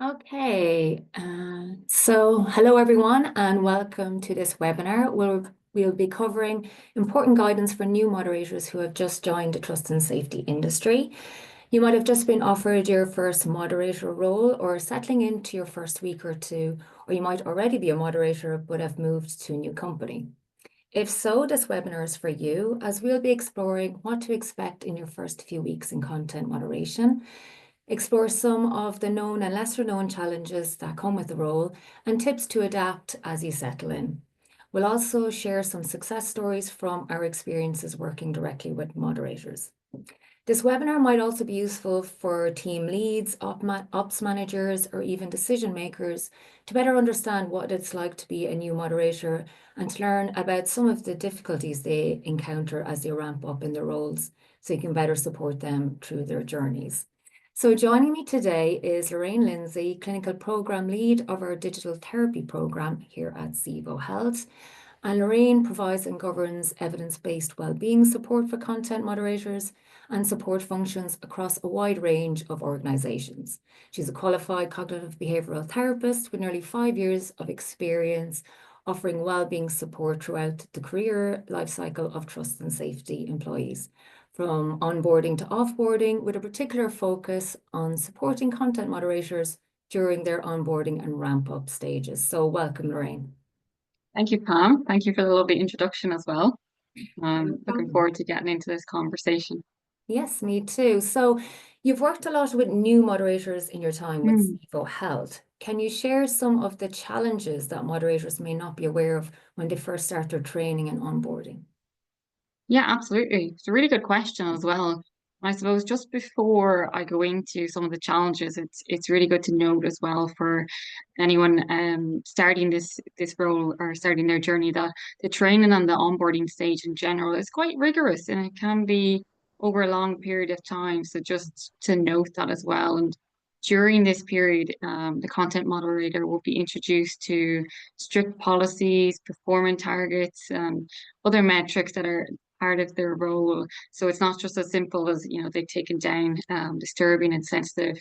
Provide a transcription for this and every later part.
Okay, so hello everyone and welcome to this webinar. We'll be covering important guidance for new moderators who have just joined the trust and safety industry. You might have just been offered your first moderator role or settling into your first week or two, or you might already be a moderator but have moved to a new company. If so, this webinar is for you as we'll be exploring what to expect in your first few weeks in content moderation, explore some of the known and lesser known challenges that come with the role, and tips to adapt as you settle in. We'll also share some success stories from our experiences working directly with moderators. This webinar might also be useful for team leads, ops managers, or even decision makers to better understand what it's like to be a new moderator and to learn about some of the difficulties they encounter as they ramp up in their roles so you can better support them through their journeys. So joining me today is Lorraine Lindsay, Clinical Program Lead of our Digital Therapy Program here at Zevo Health. And Lorraine provides and governs evidence-based wellbeing support for content moderators and support functions across a wide range of organizations. She's a qualified cognitive behavioral therapist with nearly 5 years of experience offering wellbeing support throughout the career life cycle of trust and safety employees, from onboarding to offboarding, with a particular focus on supporting content moderators during their onboarding and ramp-up stages. So welcome, Lorraine. Thank you, Pam. Thank you for the lovely introduction as well. No Looking problem. forward to getting into this conversation. Yes, me too. So you've worked a lot with new moderators in your time with Hmm. Zevo Health. Can you share some of the challenges that moderators may not be aware of when they first start their training and onboarding? Yeah, absolutely. It's a really good question as well. I suppose just before I go into some of the challenges, it's really good to note as well for anyone starting this role or starting their journey that the training and the onboarding stage in general is quite rigorous and it can be over a long period of time. So just to note that as well. And during this period, the content moderator will be introduced to strict policies, performance targets, and other metrics that are part of their role. So it's not just as simple as, they've taken down disturbing and sensitive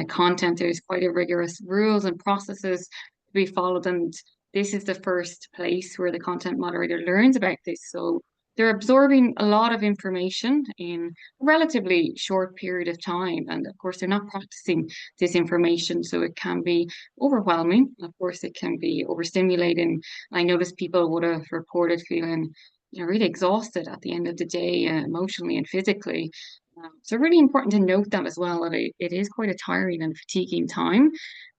content. There's quite a rigorous rules and processes to be followed. And this is the first place where the content moderator learns about this. So they're absorbing a lot of information in a relatively short period of time. And of course, they're not practicing this information. So it can be overwhelming. Of course, it can be overstimulating. I noticed people would have reported feeling really exhausted at the end of the day, emotionally and physically. So really important to note that as well, that it is quite a tiring and fatiguing time.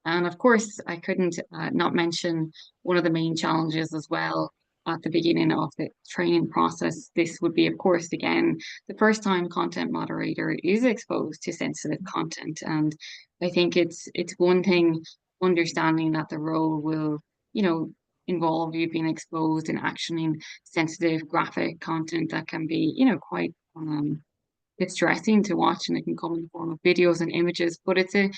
And of course, I couldn't not mention one of the main challenges as well at the beginning of the training process. This would be, of course, again, the first time content moderator is exposed to sensitive content. And I think it's one thing understanding that the role will, you know, involve you being exposed and actioning sensitive graphic content that can be, quite distressing to watch, and it can come in the form of videos and images. But it's a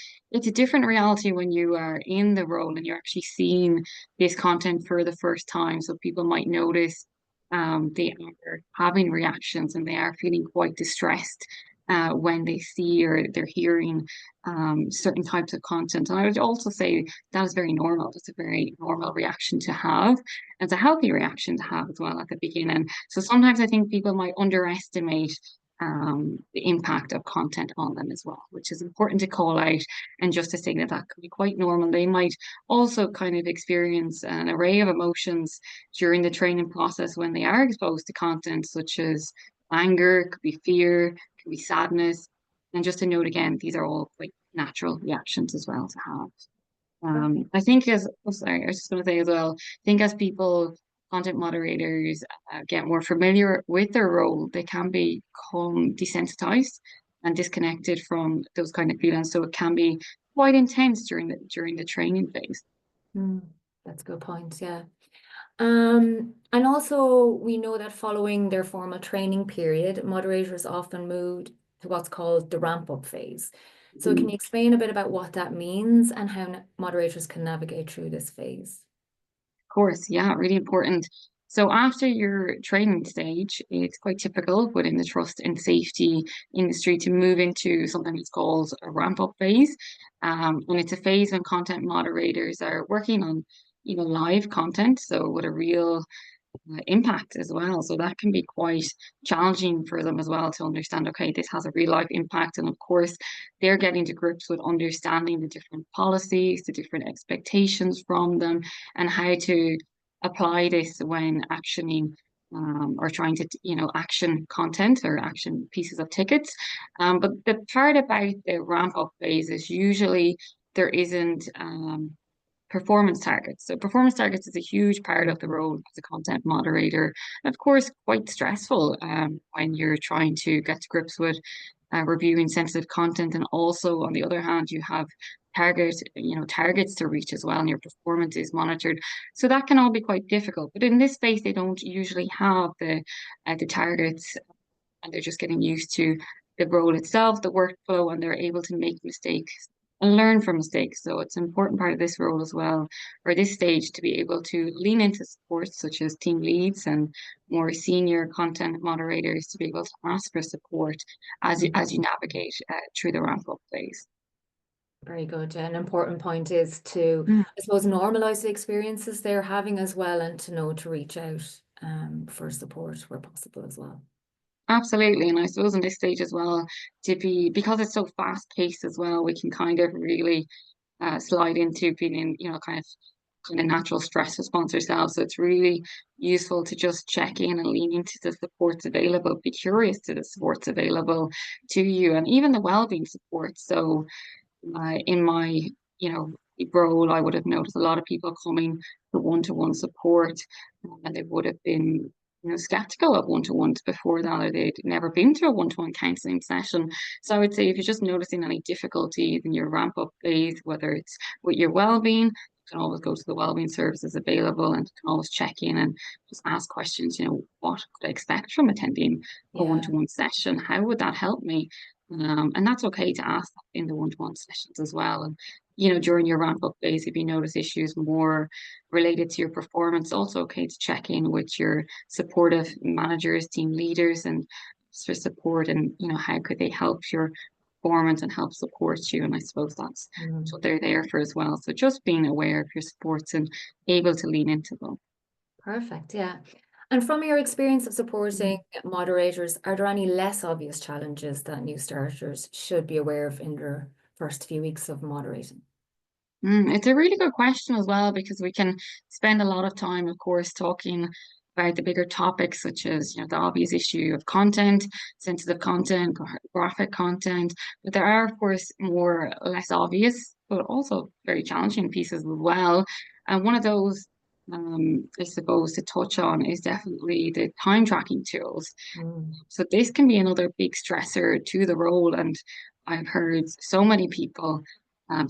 different reality when you are in the role and you're actually seeing this content for the first time. So people might notice they are having reactions and they are feeling quite distressed when they see or they're hearing certain types of content. And I would also say that is very normal. That's a very normal reaction to have. And it's a healthy reaction to have as well at the beginning. So sometimes I think people might underestimate the impact of content on them as well, which is important to call out and just to say that that could be quite normal. They might also kind of experience an array of emotions during the training process when they are exposed to content, such as anger, could be fear, could be sadness. And just to note again, these are all like natural reactions as well to have. I think as, oh, sorry, I was just going to say as well, I think as people, content moderators get more familiar with their role, they can become desensitized and disconnected from those kind of feelings. So it can be quite intense during the training phase. Mm, that's a good point, yeah. And also we know that following their formal training period, moderators often move to what's called the ramp-up phase. So can you explain a bit about what that means and how moderators can navigate through this phase? Course, yeah, really important. So after your training stage, it's quite typical within the trust and safety industry to move into something that's called a ramp-up phase. And it's a phase when content moderators are working on, live content, so with a real impact as well. So that can be quite challenging for them as well to understand, okay, this has a real life impact. And of course, they're getting to grips with understanding the different policies, the different expectations from them, and how to apply this when actioning or trying to, action content or action pieces of tickets. But the part about the ramp up phase is usually there isn't performance targets. So performance targets is a huge part of the role as a content moderator. And of course, quite stressful when you're trying to get to grips with reviewing sensitive content. And also, on the other hand, you have targets to reach as well, and your performance is monitored. So that can all be quite difficult. But in this space, they don't usually have the targets, and they're just getting used to the role itself, the workflow, and they're able to make mistakes and learn from mistakes. So it's an important part of this role as well, or this stage, to be able to lean into support such as team leads and more senior content moderators to be able to ask for support as you navigate through the ramp up phase. Very good. An important point is to, I suppose, normalize the experiences they're having as well, and to know to reach out for support where possible as well. Absolutely. And I suppose in this stage as well, because it's so fast paced as well, we can kind of really slide into feeling, kind of natural stress response ourselves. So it's really useful to just check in and lean into the supports available, be curious to the supports available to you, and even the wellbeing support. So in my, you know, role, I would have noticed a lot of people coming for one-to-one support, and they would have been, skeptical of one-to-ones before that, or they'd never been to a one-to-one counselling session. So I would say if you're just noticing any difficulties in your ramp-up phase, whether it's with your well-being, you can always go to the wellbeing services available, and you can always check in and just ask questions. What could I expect from attending a one-to-one session? How would that help me? And that's okay to ask that in the one-to-one sessions as well. And during your ramp up phase, if you notice issues more related to your performance, also okay to check in with your supportive managers, team leaders, and for support, and how could they help your performance and help support you. And I suppose that's what they're there for as well. So just being aware of your supports and able to lean into them. Perfect. Yeah. And from your experience of supporting moderators, are there any less obvious challenges that new starters should be aware of in their first few weeks of moderating? It's a really good question as well, because we can spend a lot of time, of course, talking about the bigger topics, such as the obvious issue of content, sensitive content, graphic content. But there are, of course, more less obvious, but also very challenging pieces as well. And one of those, I suppose, to touch on is definitely the time tracking tools. So this can be another big stressor to the role, and I've heard so many people,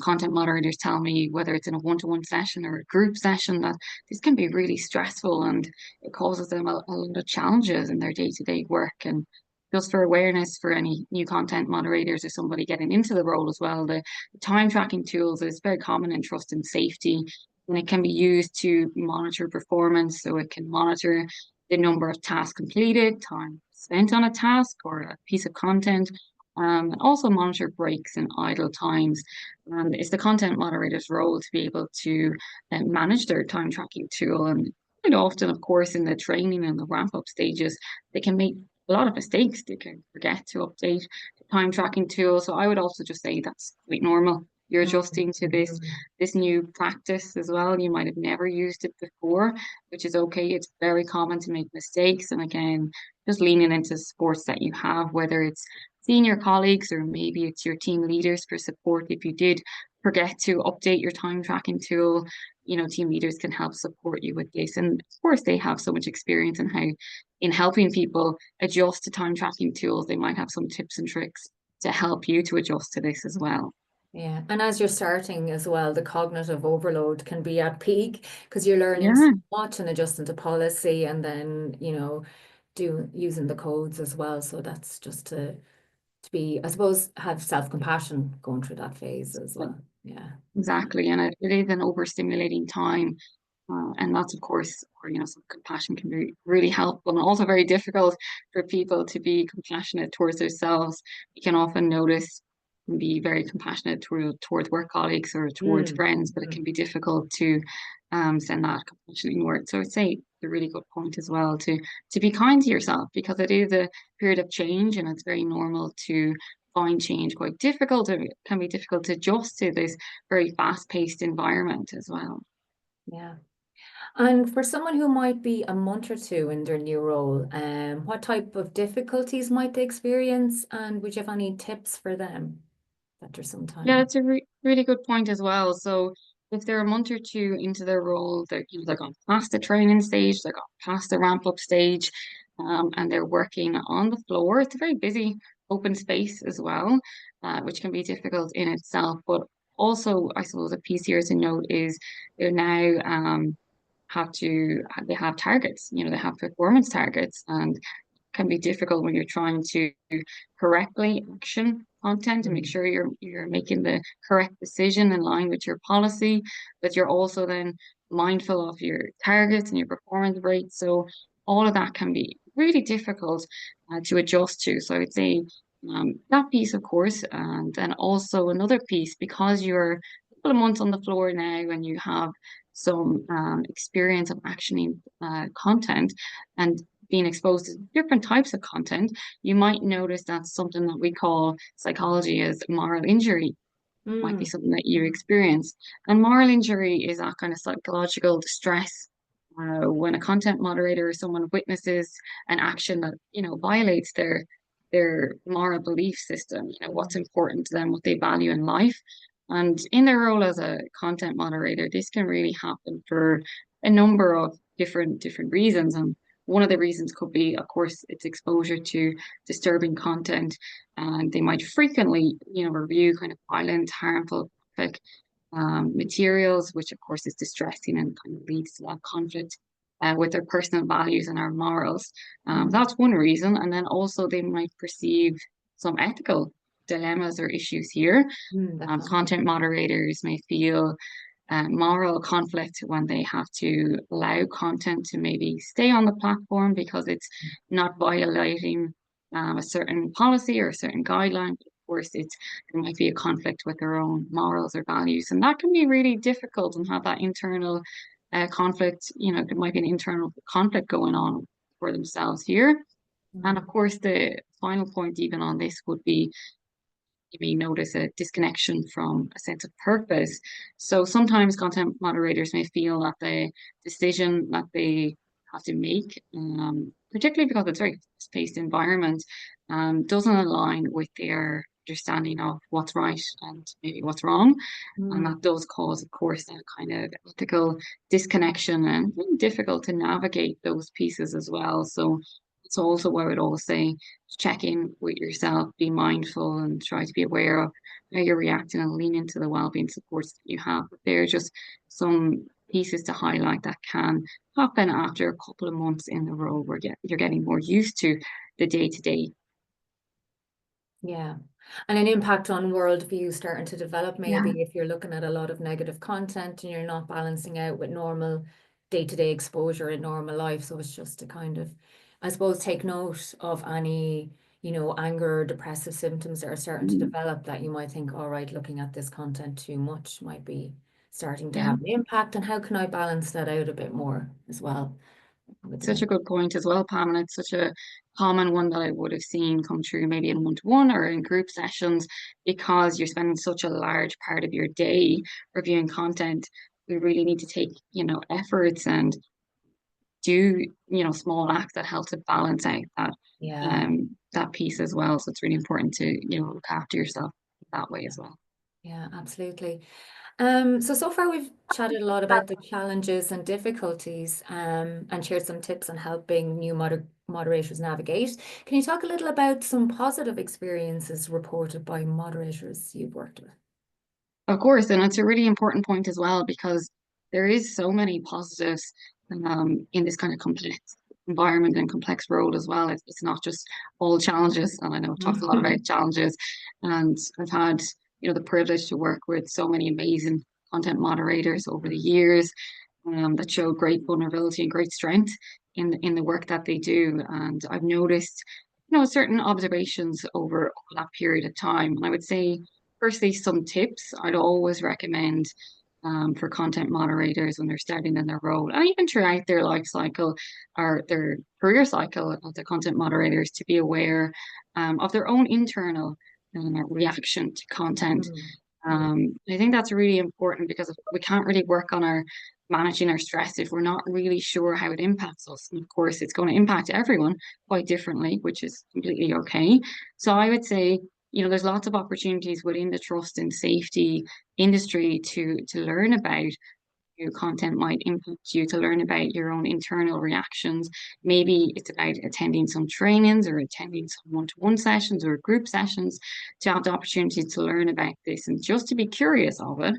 content moderators, tell me, whether it's in a one-to-one session or a group session, that this can be really stressful and it causes them a lot of challenges in their day-to-day work. And just for awareness for any new content moderators or somebody getting into the role as well, the time tracking tools is very common in trust and safety, and it can be used to monitor performance. So it can monitor the number of tasks completed, time spent on a task or a piece of content, and also monitor breaks and idle times. And it's the content moderator's role to be able to manage their time tracking tool. And quite often, of course, in the training and the ramp up stages, they can make a lot of mistakes. They can forget to update the time tracking tool. So I would also just say that's quite normal. You're adjusting to this new practice as well. You might have never used it before, which is okay. It's very common to make mistakes. And again, just leaning into sports that you have, whether it's senior colleagues or maybe it's your team leaders for support. If you did forget to update your time tracking tool, team leaders can help support you with this. And of course, they have so much experience in helping people adjust to time tracking tools. They might have some tips and tricks to help you to adjust to this as well. Yeah, and as you're starting as well, the cognitive overload can be at peak because you're learning so much and adjusting to policy, and then using the codes as well. So that's just to be, I suppose, have self-compassion going through that phase as well. Yeah, Exactly. And it is an overstimulating time And that's, of course, where, some compassion can be really helpful and also very difficult for people to be compassionate towards themselves. You can often notice and be very compassionate towards work colleagues or towards Mm, friends, but it mm, can be difficult to send that compassion inward. So I'd say it's a really good point as well to be kind to yourself, because it is a period of change and it's very normal to find change quite difficult. It can be difficult to adjust to this very fast-paced environment as well. yeah. And for someone who might be a month or two in their new role, what type of difficulties might they experience? And would you have any tips for them after some Yeah, time? that's a really good point as well. So if they're a month or two into their role, they're gone past the training stage, they're gone past the ramp up stage, and they're working on the floor. It's a very busy open space as well, which can be difficult in itself. But also, I suppose a piece here to note is they're now they have targets. They have performance targets, and can be difficult when you're trying to correctly action content and make Mm, sure you're making the correct decision in line with your policy, but you're also then mindful of your targets and your performance rates. So all of that can be really difficult to adjust to. So I'd say that piece, of course, and then also another piece, because you're a couple of months on the floor now and you have some experience of actioning content and being exposed to different types of content, you might notice that something that we call psychology as moral injury might be mm, something that you experience. And moral injury is that kind of psychological distress when a content moderator or someone witnesses an action that violates their moral belief system. What's mm, important to them, what they value in life. And in their role as a content moderator, this can really happen for a number of different reasons. And one of the reasons could be, of course, its exposure to disturbing content, and they might frequently, review kind of violent, harmful, graphic materials, which of course is distressing and kind of leads to that conflict with their personal values and our morals. mm, That's one reason, and then also they might perceive some ethical dilemmas or issues here. definitely. Content moderators may feel moral conflict when they have to allow content to maybe stay on the platform because it's not violating a certain policy or a certain guideline. But of course, there might be a conflict with their own morals or values, and that can be really difficult and have that internal conflict. There might be an internal conflict going on for themselves here. And of Mm, course, the final point, even on this, would be you may notice a disconnection from a sense of purpose. So sometimes content moderators may feel that the decision that they have to make, particularly because it's a very fast-paced environment, doesn't align with their understanding of what's right and maybe what's wrong. And mm, that does cause, of course, that kind of ethical disconnection and really difficult to navigate those pieces as well. So it's also where I would always say check in with yourself, be mindful, and try to be aware of how you're reacting and lean into the well-being supports that you have. But there are just some pieces to highlight that can happen after a couple of months in the role where you're getting more used to the day-to-day. yeah. And an impact on worldview starting to develop, Yeah. maybe if you're looking at a lot of negative content and you're not balancing out with normal day-to-day exposure in normal life. So it's just to kind of, I suppose, take note of any, anger or depressive symptoms that are starting to Mm. develop that you might think, all right, looking at this content too much might be starting to Yeah. have an impact. And how can I balance that out a bit more as well with the Such a day? good point as well, Pam, and it's such a common one that I would have seen come through maybe in one-to-one or in group sessions because you're spending such a large part of your day reviewing content. We really need to take, efforts and do, small acts that help to balance out Yeah. that piece as well. So it's really important to, look after yourself that way as well. Yeah, absolutely. So far we've chatted a lot about the challenges and difficulties, and shared some tips on helping new moderators navigate. Can you talk a little about some positive experiences reported by moderators you've worked with? Of course, and it's a really important point as well because there is so many positives in this kind of complex environment and complex role as well. It's not just all challenges, and I know I've talked a lot about challenges, and I've had the privilege to work with so many amazing content moderators over the years, that show great vulnerability and great strength in the work that they do. And I've noticed, certain observations over that period of time. And I would say, firstly, some tips I'd always recommend for content moderators when they're starting in their role, and even throughout their life cycle or their career cycle of the content moderators, to be aware of their own internal reaction to content. I think that's really important because we can't really work on our managing our stress if we're not really sure how it impacts us. And of course, it's going to impact everyone quite differently, which is completely okay. So I would say, there's lots of opportunities within the trust and safety industry to learn about your content might impact you, to learn about your own internal reactions. Maybe it's about attending some trainings or attending some one-to-one sessions or group sessions to have the opportunity to learn about this and just to be curious of it.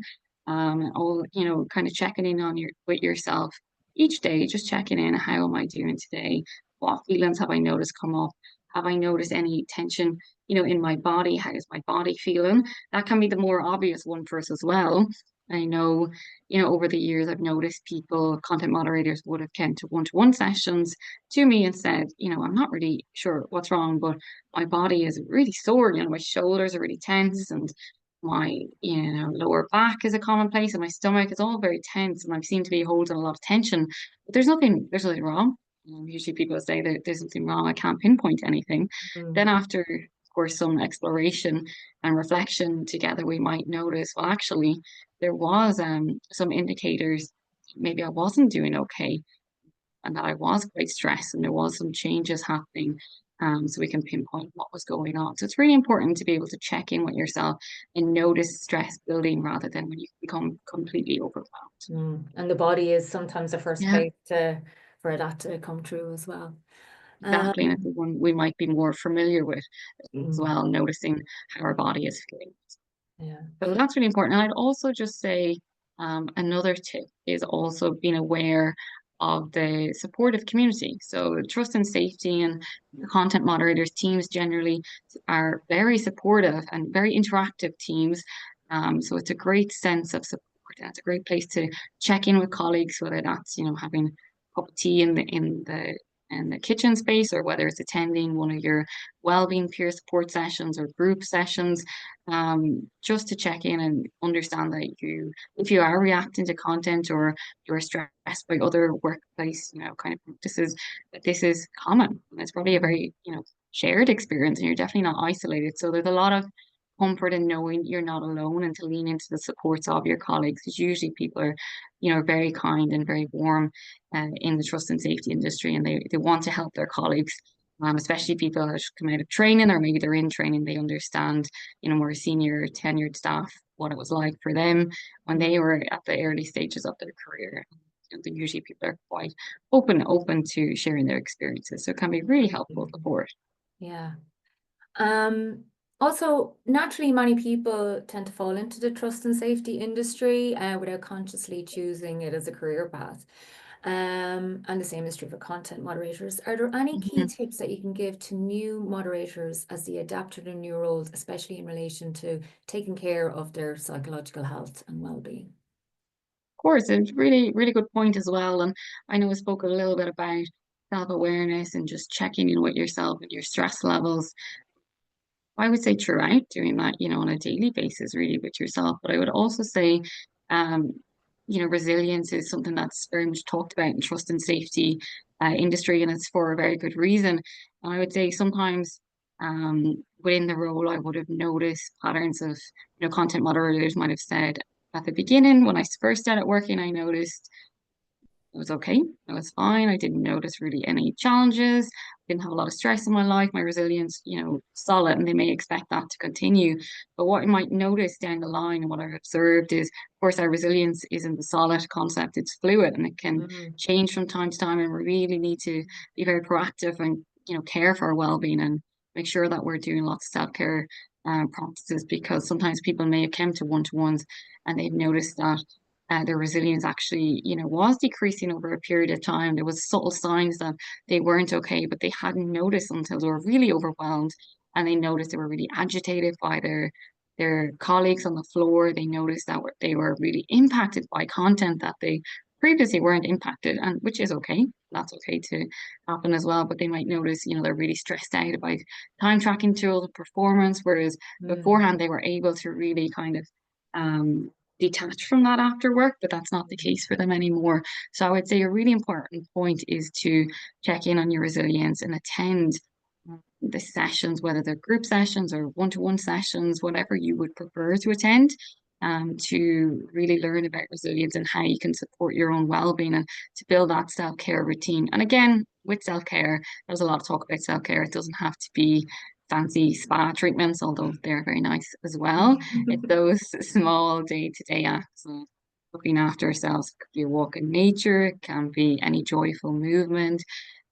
All, kind of checking in on with yourself each day, just checking in, how am I doing today? What feelings have I noticed come up? Have I noticed any tension, in my body? How is my body feeling? That can be the more obvious one for us as well. I know, over the years, I've noticed people, content moderators would have come to one-to-one sessions to me and said, I'm not really sure what's wrong, but my body is really sore. My shoulders are really tense and my, lower back is a common place and my stomach is all very tense and I seem to be holding a lot of tension. But there's nothing wrong. Usually people say that there's something wrong. I can't pinpoint anything. Then after, of course, some exploration and reflection together, we might notice, well, actually, there was some indicators maybe I wasn't doing okay and that I was quite stressed and there was some changes happening. So we can pinpoint what was going on. So it's really important to be able to check in with yourself and notice stress building rather than when you become completely overwhelmed. And the body is sometimes the first Yeah, place for that to come true as well. exactly. And it's the one we might be more familiar with as Mm, well, noticing how our body is feeling. yeah. So that's really important. And I'd also just say another tip is also being aware of the supportive community. So trust and safety and the content moderators teams generally are very supportive and very interactive teams. So it's a great sense of support. And it's a great place to check in with colleagues, whether that's, having a cup of tea in the kitchen space or whether it's attending one of your well-being peer support sessions or group sessions, just to check in and understand that if you are reacting to content or you're stressed by other workplace, kind of practices, that this is common. And it's probably a very, shared experience and you're definitely not isolated. So there's a lot of comfort in knowing you're not alone and to lean into the supports of your colleagues, because usually people are, very kind and very warm in the trust and safety industry and they want to help their colleagues. Especially people that come out of training or maybe they're in training, they understand, more senior tenured staff, what it was like for them when they were at the early stages of their career. Usually people are quite open to sharing their experiences. So it can be really helpful support. Yeah. Also, naturally, many people tend to fall into the trust and safety industry without consciously choosing it as a career path. And the same is true for content moderators. Are there any key Mhm. tips that you can give to new moderators as they adapt to their new roles, especially in relation to taking care of their psychological health and well-being? Of course, it's really, really good point as well. And I know I spoke a little bit about self-awareness and just checking in with yourself and your stress levels. I would say throughout doing that, on a daily basis, really with yourself. But I would also say, um, resilience is something that's very much talked about in trust and safety industry, and it's for a very good reason. And I would say sometimes within the role, I would have noticed patterns of, content moderators might have said at the beginning when I first started working, I noticed it was okay. It was fine. I didn't notice really any challenges. Didn't have a lot of stress in my life. My resilience, solid, and they may expect that to continue. But what I might notice down the line and what I've observed is, of course, our resilience isn't the solid concept. It's fluid and it can Mm, change from time to time. And we really need to be very proactive and, care for our well-being and make sure that we're doing lots of self-care practices, because sometimes people may have come to one-to-ones and they've noticed that their resilience actually, was decreasing over a period of time. There was subtle signs that they weren't okay, but they hadn't noticed until they were really overwhelmed, and they noticed they were really agitated by their colleagues on the floor. They noticed that they were really impacted by content that they previously weren't impacted, and which is okay. That's okay to happen as well. But they might notice, they're really stressed out about time tracking tools and performance, whereas Mm. beforehand they were able to really kind of detach from that after work, but that's not the case for them anymore. So I would say a really important point is to check in on your resilience and attend the sessions, whether they're group sessions or one-to-one sessions, whatever you would prefer to attend, to really learn about resilience and how you can support your own well-being and to build that self-care routine. And again, with self-care, there's a lot of talk about self-care. It doesn't have to be fancy spa treatments, although they're very nice as well. It's those small day-to-day acts of looking after ourselves. It could be a walk in nature, it can be any joyful movement.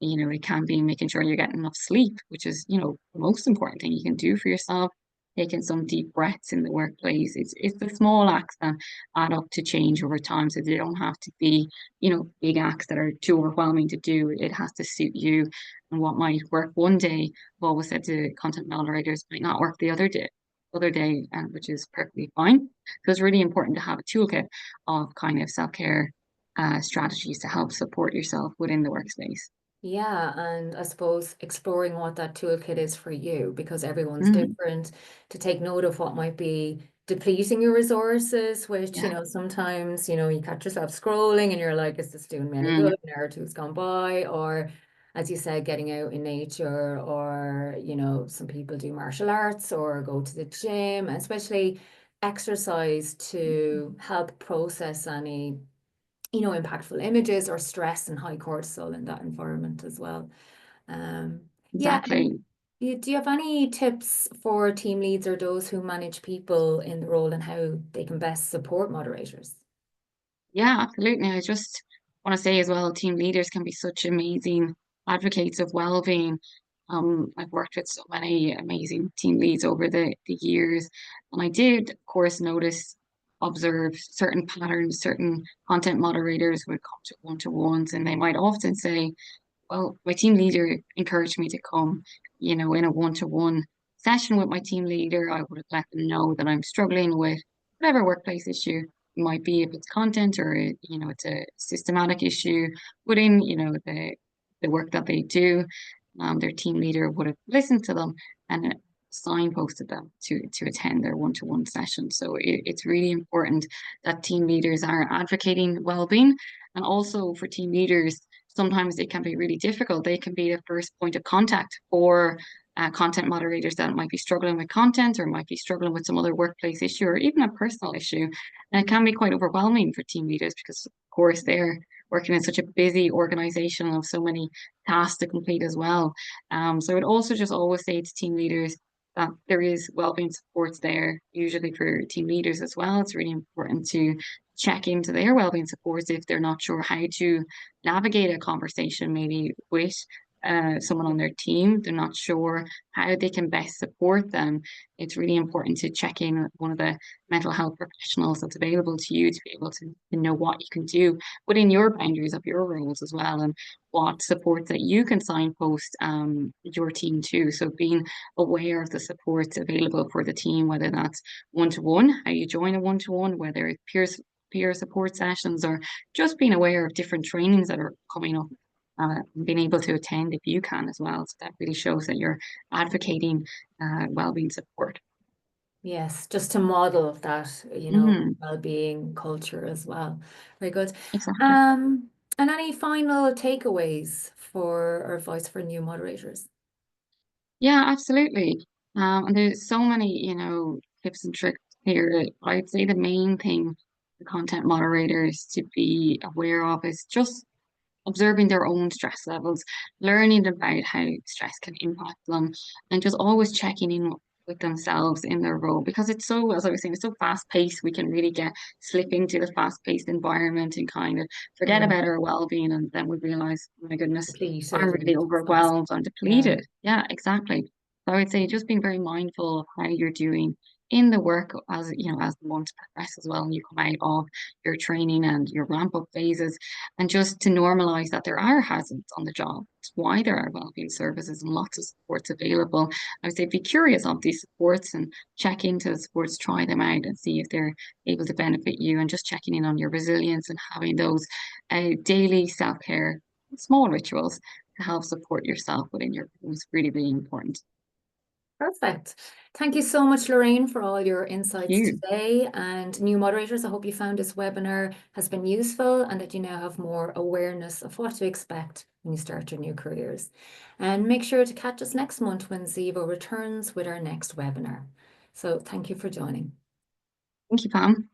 It can be making sure you're getting enough sleep, which is, the most important thing you can do for yourself. Taking some deep breaths in the workplace. It's the small acts that add up to change over time. So they don't have to be, big acts that are too overwhelming to do. It has to suit you. And what might work one day, I've always said to content moderators, might not work the other day, which is perfectly fine. So it's really important to have a toolkit of kind of self-care strategies to help support yourself within the workspace. Yeah, and I suppose exploring what that toolkit is for you, because everyone's Mm, different, to take note of what might be depleting your resources, which, yeah. sometimes, you catch yourself scrolling and you're like, is this doing me any Mm, good? An hour or two's gone by, or as you said, getting out in nature, or, some people do martial arts or go to the gym, especially exercise to help process any impactful images or stress and high cortisol in that environment as well. Um, yeah, and exactly. do you have any tips for team leads or those who manage people in the role and how they can best support moderators? Yeah, absolutely. I just want to say as well, team leaders can be such amazing advocates of well-being. I've worked with so many amazing team leads over the years, and I did, of course, observe certain patterns. Certain content moderators would come to one-to-ones, and they might often say, well, my team leader encouraged me to come, in a one-to-one session with my team leader. I would have let them know that I'm struggling with whatever workplace issue it might be, if it's content or, it's a systematic issue within, the work that they do. Their team leader would have listened to them and signposted them to attend their one-to-one session. So it's really important that team leaders are advocating well-being, and also for team leaders sometimes it can be really difficult. They can be the first point of contact for content moderators that might be struggling with content or might be struggling with some other workplace issue or even a personal issue. And it can be quite overwhelming for team leaders because, of course, they're working in such a busy organization of so many tasks to complete as well. So I would also just always say to team leaders that there is wellbeing supports there, usually for team leaders as well. It's really important to check into their wellbeing supports if they're not sure how to navigate a conversation maybe with someone on their team. They're not sure how they can best support them. It's really important to check in with one of the mental health professionals that's available to you to be able to know what you can do within your boundaries of your roles as well, and what supports that you can signpost your team to. So being aware of the supports available for the team, whether that's one-to-one, how you join a one-to-one, whether it's peer support sessions, or just being aware of different trainings that are coming up, being able to attend if you can as well. So that really shows that you're advocating well-being support. Yes, just to model that, Mm, well-being culture as well. Very good. exactly. Um, and any final takeaways for or advice for new moderators? Yeah, absolutely. And there's so many, tips and tricks here. I'd say the main thing the content moderators to be aware of is just observing their own stress levels, learning about how stress can impact them, and just always checking in with themselves in their role because it's so, as I was saying, it's so fast paced. We can really get slip into the fast paced environment and kind of forget Mm. about our well being, and then we realize, oh my goodness, I'm Depleted really and exhausted. overwhelmed, I'm Yeah. depleted. Yeah, exactly. So I would say just being very mindful of how you're doing in the work as as the months progress as well, and you come out of your training and your ramp up phases, and just to normalize that there are hazards on the job. It's why there are wellbeing services and lots of supports available. I would say be curious of these supports and check into the supports, try them out and see if they're able to benefit you, and just checking in on your resilience and having those daily self-care, small rituals to help support yourself within your is really, really important. Perfect. Thank you so much, Lorraine, for all your insights You. today. And new moderators, I hope you found this webinar has been useful and that you now have more awareness of what to expect when you start your new careers. And make sure to catch us next month when Zivo returns with our next webinar. So thank you for joining. Thank you, Pam.